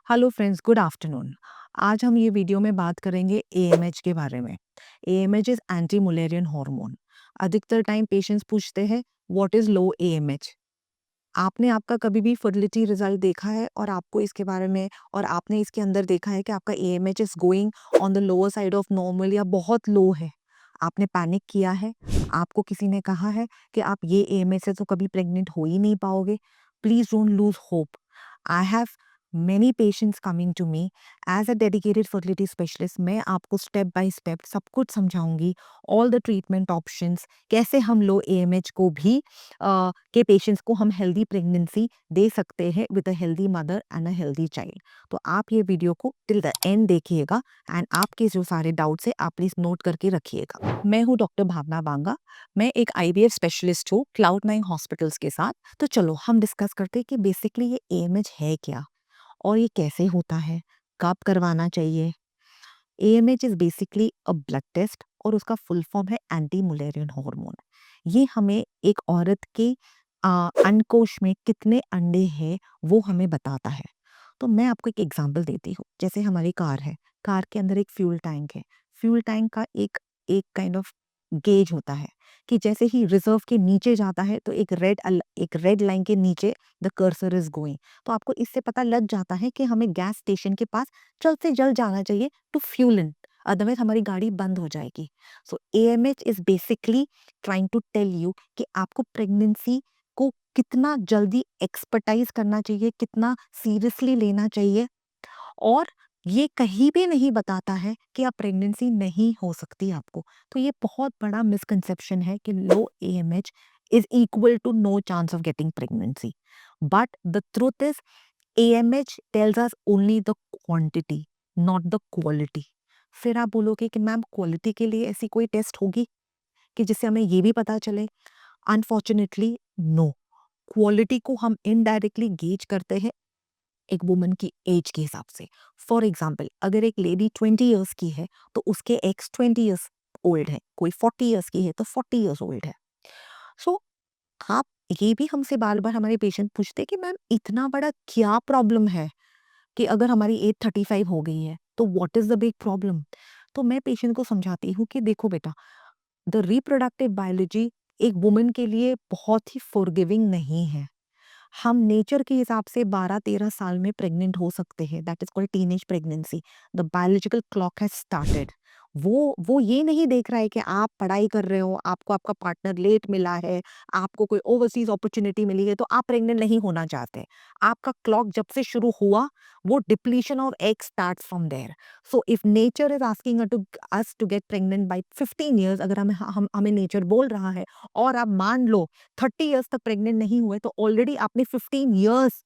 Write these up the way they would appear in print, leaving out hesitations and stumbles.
Hello friends, good afternoon. आज हम ये वीडियो में बात करेंगे एएमएच के बारे में। AMH is anti Mullerian hormone. अधिकतर टाइम पेशेंट्स पूछते हैं व्हाट इज़ लो एएमएच। आपने आपका कभी भी फर्टिलिटी रिजल्ट देखा है और आपको इसके बारे में और आपने इसके अंदर देखा है कि आपका AMH is going on the lower side of normal या बहुत लो है। आपने पैनिक किया है, आपको किसी ने कहा है कि आप ये एएमएच से तो कभी प्रेग्नेंट हो ही नहीं पाओगे। Please don't lose hope. I have many patients coming to me as a dedicated fertility specialist. मैं आपको स्टेप बाय स्टेप सब कुछ समझाऊंगी, ऑल द ट्रीटमेंट ऑप्शंस, कैसे हम लो एएमएच को भी के पेशेंट्स को हम हेल्दी प्रेगनेंसी दे सकते हैं with a healthy mother and a healthy child. तो आप ये वीडियो को टिल द एंड देखिएगा एंड आपके जो सारे डाउट्स है आप प्लीज नोट करके रखिएगा। मैं हूँ डॉक्टर भावना बांगा। मैं एक आईवीएफ स्पेशलिस्ट हूँ क्लाउड9 हॉस्पिटल्स के साथ। तो चलो हम डिस्कस करते हैं कि बेसिकली ये एएमएच है क्या और ये कैसे होता है, कब करवाना चाहिए। AMH is basically a blood test और उसका फुल फॉर्म है एंटी मुलेरियन हार्मोन। ये हमें एक औरत के अंडकोश में कितने अंडे हैं वो हमें बताता है। तो मैं आपको एक एग्जांपल देती हूँ। जैसे हमारी कार है, कार के अंदर एक फ्यूल टैंक है। फ्यूल टैंक का एक एक काइंड ऑफ गेज होता है कि जैसे ही रिजर्व के नीचे जाता है तो एक रेड लाइन के नीचे द कर्सर इज गोइंग। तो आपको इससे पता लग जाता है कि हमें गैस स्टेशन के पास जल्द से जल्द जाना चाहिए टू फ्यूल इन, अदरवाइज हमारी गाड़ी बंद हो जाएगी। So AMH is basically trying to tell you कि आपको प्रेगनेंसी को कितना जल्दी एक्सपर्टाइज करना चाहिए, कितना सीरियसली लेना चाहिए। और ये कहीं भी नहीं बताता है कि आप प्रेगनेंसी नहीं हो सकती आपको। तो ये बहुत बड़ा मिसकंसेप्शन है कि low AMH is equal to no chance of getting pregnancy. But the truth is AMH tells us only the quantity, not the quality। फिर आप बोलोगे कि मैम क्वालिटी के लिए ऐसी कोई टेस्ट होगी कि जिससे हमें ये भी पता चले। Unfortunately no. क्वालिटी को हम इनडायरेक्टली गेज करते हैं एक वुमन की एज के हिसाब से। फॉर एग्जाम्पल, अगर एक लेडी 20 ईयर्स की है तो उसके एक्स 20 ईयर्स ओल्ड है, कोई 40 ईयर्स की है तो 40 ईयर्स ओल्ड है। सो आप ये भी हमसे बार बार हमारे पेशेंट पूछते हैं कि मैम इतना बड़ा क्या प्रॉब्लम है कि अगर हमारी एज 35 हो गई है तो what is the big problem. तो मैं पेशेंट को समझाती हूँ कि देखो बेटा, द रिप्रोडक्टिव बायोलॉजी एक वुमन के लिए बहुत ही फॉरगिविंग नहीं है। हम नेचर के हिसाब से 12-13 साल में प्रेग्नेंट हो सकते हैं, that is called teenage pregnancy. The biological clock has started. वो ये नहीं देख रहा है कि आप पढ़ाई कर रहे हो, आपको आपका पार्टनर लेट मिला है, आपको कोई ओवरसीज अपॉर्चुनिटी मिली है तो आप प्रेग्नेंट नहीं होना चाहते। आपका क्लॉक जब से शुरू हुआ वो depletion of egg starts from there. So if nature is asking us to get pregnant by 15 years, अगर हमें नेचर बोल रहा है और आप मान लो 30 ईयर्स तक प्रेग्नेंट नहीं हुए तो ऑलरेडी आपने 15 ईयर्स,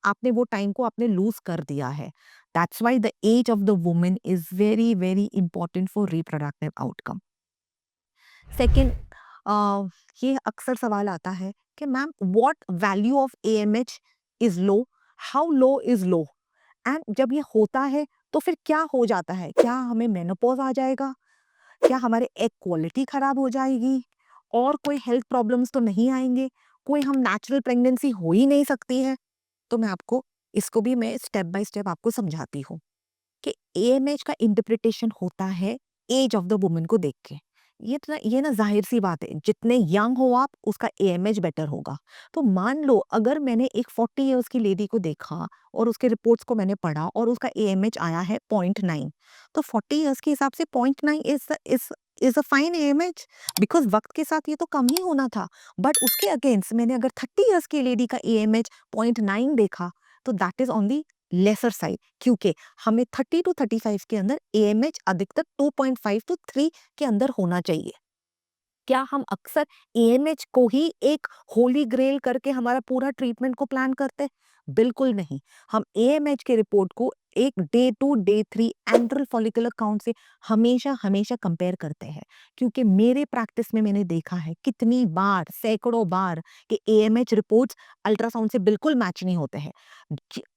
आपने वो टाइम को आपने लूज कर दिया है। That's why the age of the woman is very very important for reproductive outcome. Second, ये अक्सर सवाल आता है कि ma'am what value of AMH is low, how low is low, and जब ये होता है तो फिर क्या हो जाता है, क्या हमें मेनोपॉज आ जाएगा, क्या हमारे एग क्वालिटी खराब हो जाएगी और कोई हेल्थ प्रॉब्लम्स तो नहीं आएंगे, कोई हम नेचुरल प्रेगनेंसी हो ही नहीं सकती है। तो मैं आपको इसको भी मैं स्टेप बाय स्टेप आपको समझाती हूँ कि एएमएच का इंटरप्रिटेशन होता है एज ऑफ द वुमन को देख के। ये ना जाहिर सी बात है, जितने यंग हो आप उसका एएमएच बेटर होगा। तो मान लो अगर मैंने एक 40 ईयर्स की लेडी को देखा और उसके रिपोर्ट्स को मैंने पढ़ा और उसका एएमएच आया है 0.9, तो 40 ईयर्स के हिसाब से 0.9 is a fine AMH, because वक्त के साथ ये तो कम ही होना था। बट उसके अगेंस्ट मैंने अगर 30 ईयर्स की लेडी का एएमएच 0.9 देखा तो that is on the laser side, क्योंकि हमें 30 to 35 के अंदर एएमएच अधिकतर 2.5 to 3 के अंदर होना चाहिए। क्या हम अक्सर एएमएच को ही एक होली ग्रेल करके हमारा पूरा ट्रीटमेंट को प्लान करते हैं? बिल्कुल नहीं। हम एएमएच के रिपोर्ट को एक डे 2 डे 3 एंड्रल फॉलिकुलर काउंट से हमेशा हमेशा कंपेयर करते हैं, क्योंकि मेरे प्रैक्टिस में मैंने देखा है कितनी बार, सैकड़ों बार, कि एएमएच रिपोर्ट्स अल्ट्रासाउंड से बिल्कुल मैच नहीं होते हैं।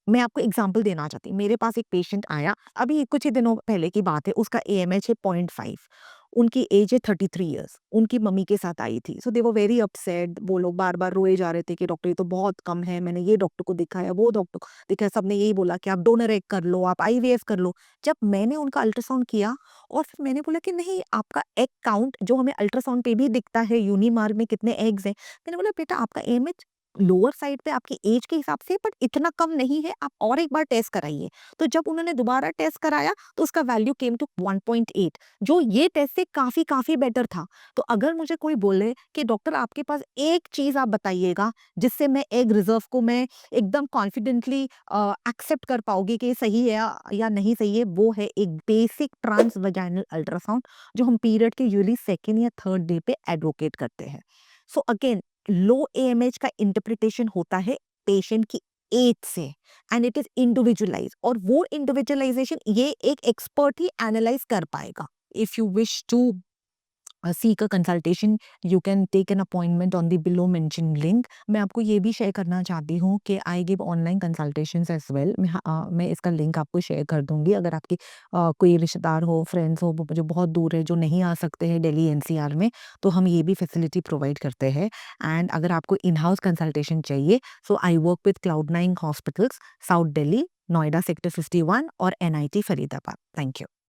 मैं आपको एग्जांपल देना चाहती हूँ। मेरे पास एक पेशेंट आया, अभी कुछ ही दिनों पहले की बात है, उसका एएमएच है 0.5। उनकी एज है 33 इयर्स, उनकी मम्मी के साथ आई थी। सो दे वर वेरी अपसेट, वो लोग बार-बार रोए जा रहे थे कि डॉक्टर ये तो बहुत कम है, मैंने ये डॉक्टर को दिखाया, वो डॉक्टर को दिखाया, सबने यही बोला कि आप डोनर एग कर लो, आप आईवीएफ कर लो। जब मैंने उनका अल्ट्रासाउंड किया और फिर मैंने बोला कि नहीं, आपका एग काउंट जो हमें अल्ट्रासाउंड पे भी दिखता है, यूनिमार में कितने एग्स हैं। मैंने बोला बेटा आपका एएमएच लोअर साइड पे आपकी एज के हिसाब से बट इतना कम नहीं है, आप और एक बार टेस्ट कराइए। तो जब उन्होंने दोबारा टेस्ट कराया तो उसका वैल्यू केम टू 1.8, जो ये टेस्ट से काफ़ी बेटर था। तो अगर मुझे कोई बोले कि डॉक्टर आपके पास एक चीज़ आप बताइएगा जिससे मैं एग रिज़र्व को मैं एकदम कॉन्फिडेंटली एक्सेप्ट कर पाऊँगी कि ये सही है या नहीं सही है, वो है एक बेसिक ट्रांस वजाइनल अल्ट्रासाउंड जो हम पीरियड के यूजुअली सेकंड या थर्ड डे पे एडवोकेट करते हैं। सो अगेन लो एएमएच का इंटरप्रिटेशन होता है पेशेंट की एज से एंड इट इज इंडिविजुअलाइज, और वो इंडिविजुअलाइजेशन ये एक एक्सपर्ट ही एनालाइज कर पाएगा। If you wish to seek a consultation, you can take an appointment on the below mentioned link। मैं आपको ये भी शेयर करना चाहती हूँ कि I give online consultations as well. मैं इसका लिंक आपको शेयर कर दूंगी। अगर आपकी कोई रिश्तेदार हो, फ्रेंड्स हो जो बहुत दूर है, जो नहीं आ सकते हैं दिल्ली एनसीआर में, तो हम ये भी फैसिलिटी प्रोवाइड करते हैं। एंड अगर आपको इन हाउस कंसल्टेशन चाहिए, सो आई वर्क विद क्लाउड9 hospitals, south Delhi, Noida sector 51 और एनआईटी फरीदाबाद। Thank you.